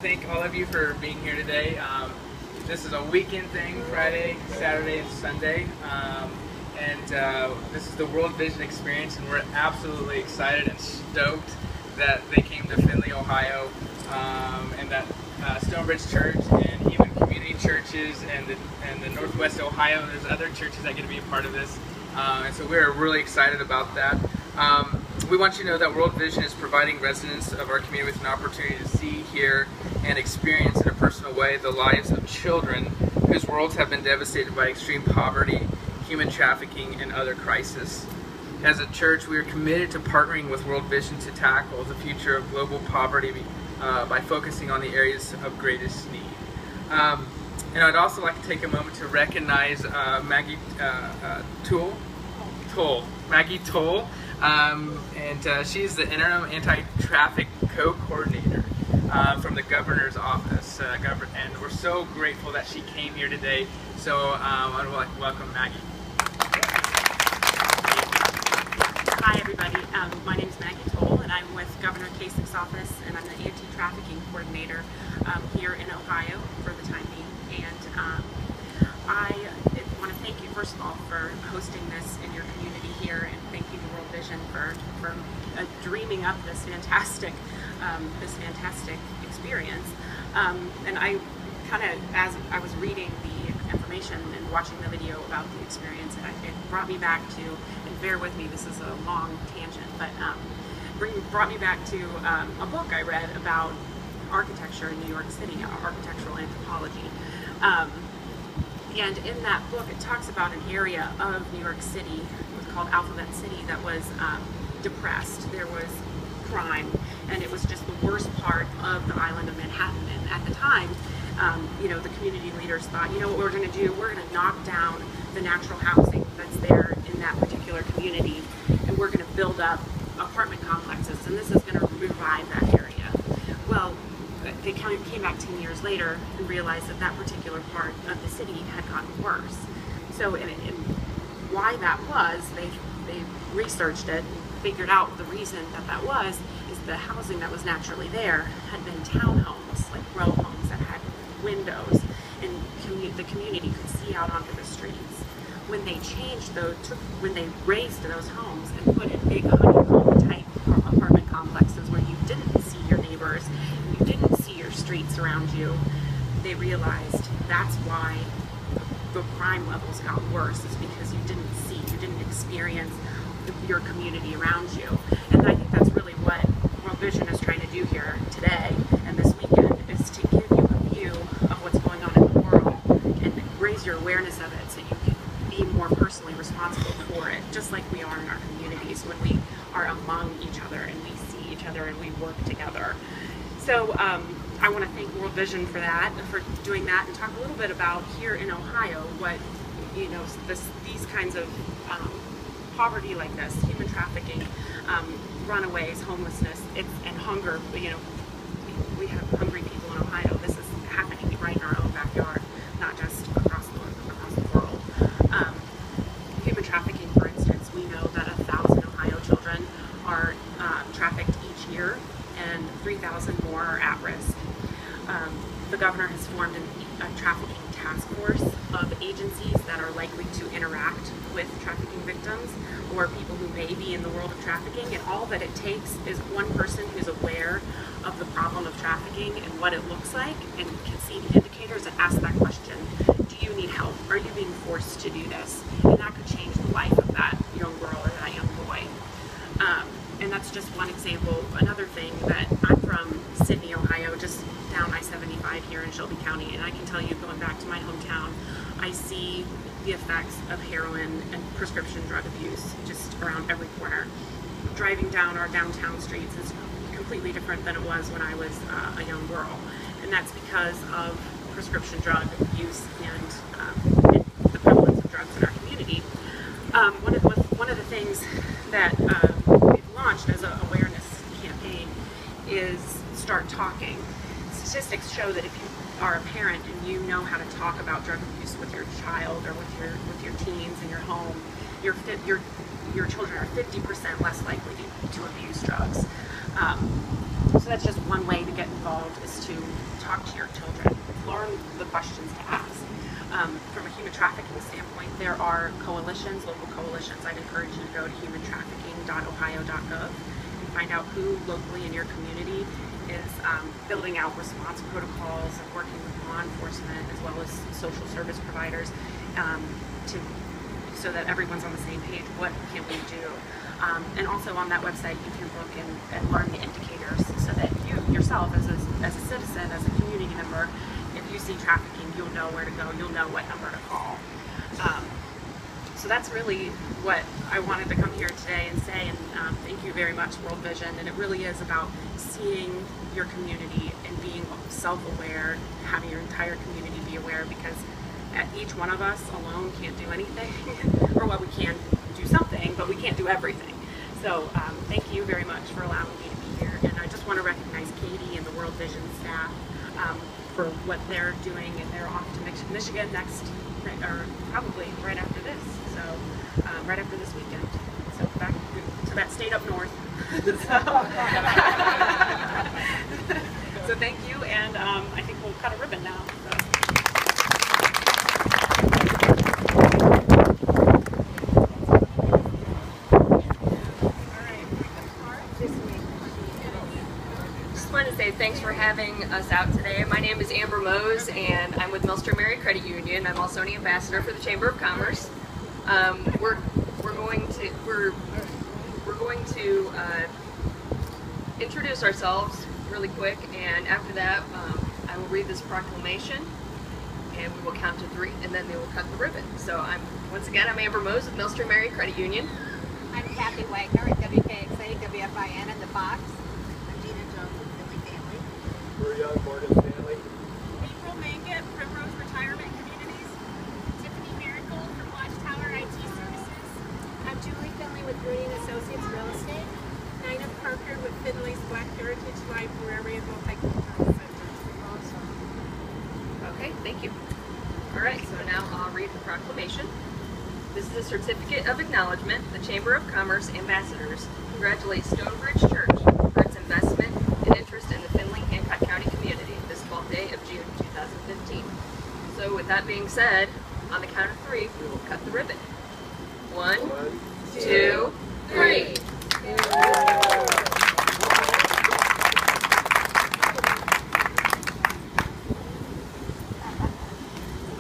Thank all of you for being here today. This is a weekend thing, Friday, Saturday, and Sunday. This is the World Vision Experience, and we're absolutely excited and stoked that they came to Findlay, Ohio, and that StoneBridge Church and even community churches and the Northwest Ohio, there's other churches that get to be a part of this. And so we're really excited about that. We want you to know that World Vision is providing residents of our community with an opportunity to see, hear, and experience in a personal way the lives of children whose worlds have been devastated by extreme poverty, human trafficking, and other crises. As a church, we are committed to partnering with World Vision to tackle the future of global poverty by focusing on the areas of greatest need. And I'd also like to take a moment to recognize Maggie Toll. She's the interim anti-traffic co-coordinator from the governor's office, and we're so grateful that she came here today. So I want to welcome Maggie. Hi everybody, my name is Maggie Toll, and I'm with Governor Kasich's office, and I'm the anti-trafficking coordinator here in Ohio for the time being. And I want to thank you first of all for hosting this in your community here, and thank you to World Vision for dreaming up this fantastic experience. And I kind of, as I was reading the information and watching the video about the experience, it brought me back to, and bear with me, this is a long tangent, but brought me back to a book I read about architecture in New York City, architectural anthropology. And in that book, it talks about an area of New York City, it was called Alphabet City, that was depressed. There was crime, and it was just the worst part of the island of Manhattan. And at the time, the community leaders thought, you know what we're going to do? We're going to knock down the natural housing that's there in that particular community, and we're going to build up apartment complexes, and this is going to revive that area. Well, they came back 10 years later and realized that that particular part of the city had gotten worse. So, and why that was, they researched it and figured out the reason that was is the housing that was naturally there had been townhomes, like row homes that had windows, and the community could see out onto the streets. When they changed those, when they raised those homes and put in big honeycomb type apartment complexes where you didn't see your neighbors, and you didn't see your streets around you, they realized that's why the crime levels got worse, is because you didn't experience your community around you. And I think that's really what World Vision is trying to do here today and this weekend, is to give you a view of what's going on in the world and raise your awareness of it so you can be more personally responsible for it, just like we are in our communities when we are among each other and we see each other and we work together. So I want to thank World Vision for that, for doing that, and talk a little bit about here in Ohio what, these kinds of poverty like this, human trafficking, runaways, homelessness, and hunger. We have hungry people in Ohio. This is happening right in our own backyard, not just across the world. Human trafficking, for instance, we know that 1,000 Ohio children are trafficked each year, and 3,000 more are at risk. The governor has formed a trafficking task force of agencies that are likely to interact with trafficking victims or people who may be in the world of trafficking, and all that it takes is one person who's aware of the problem of trafficking and what it looks like and can see the indicators and ask that question: do you need help? Are you being forced to do this? And that could change the life of that young girl or that young boy. And that's just one example. Another thing, that I'm from Sydney, Ohio, just down I-75 here in Shelby County, and I can tell you, going back to my hometown, I see the effects of heroin and prescription drug abuse just around every corner. Driving down our downtown streets is completely different than it was when I was a young girl, and that's because of prescription drug abuse and the prevalence of drugs in our community. One of the things that we've launched as an awareness campaign is Start Talking. Statistics show that if you are a parent and you know how to talk about drug abuse with your child or with your teens in your home, your children are 50% less likely to abuse drugs. So that's just one way to get involved, is to talk to your children, learn the questions to ask. From a human trafficking standpoint, there are coalitions, local coalitions. I'd encourage you to go to humantrafficking.ohio.gov and find out who locally in your community is building out response protocols and working with law enforcement as well as social service providers so that everyone's on the same page. What can we do? And also on that website, you can look and learn the indicators so that you yourself, as a citizen, as a community member, if you see trafficking, you'll know where to go. You'll know what number to call. So that's really what I wanted to come here today and say. And thank you very much, World Vision. And it really is about seeing your community and being self-aware, having your entire community be aware, because each one of us alone can't do anything, or well, we can do something, but we can't do everything. So thank you very much for allowing me to be here. And I just want to recognize Katie and the World Vision staff for what they're doing, and they're off to Michigan next, or probably right after this. So right after this weekend. So back to that state up north. So thank you, and I think we'll cut a ribbon now. So. Thanks for having us out today. My name is Amber Mose, and I'm with Millstone Mary Credit Union. I'm also an ambassador for the Chamber of Commerce. We're going to introduce ourselves really quick, and after that, I will read this proclamation, and we will count to 3, and then they will cut the ribbon. So I'm Amber Mose with Millstone Mary Credit Union. I'm Kathy Wagner at WKXA, WFIN, and the Fox. Morgan Stanley. April Mangett, Primrose Retirement Communities. Tiffany Miracle from Watchtower IT Services. I'm Julie Finley with Rooney & Associates Real Estate. Nina Parker with Findlay's Black Heritage Library and Multicultural Center. Awesome. Okay, thank you. All right, so now I'll read the proclamation. This is a certificate of acknowledgement. The Chamber of Commerce ambassadors congratulate StoneBridge Church for its investment and interest in the Findlay, Hancock County community this 12th day of June 2015. So with that being said, on the count of 3, we will cut the ribbon.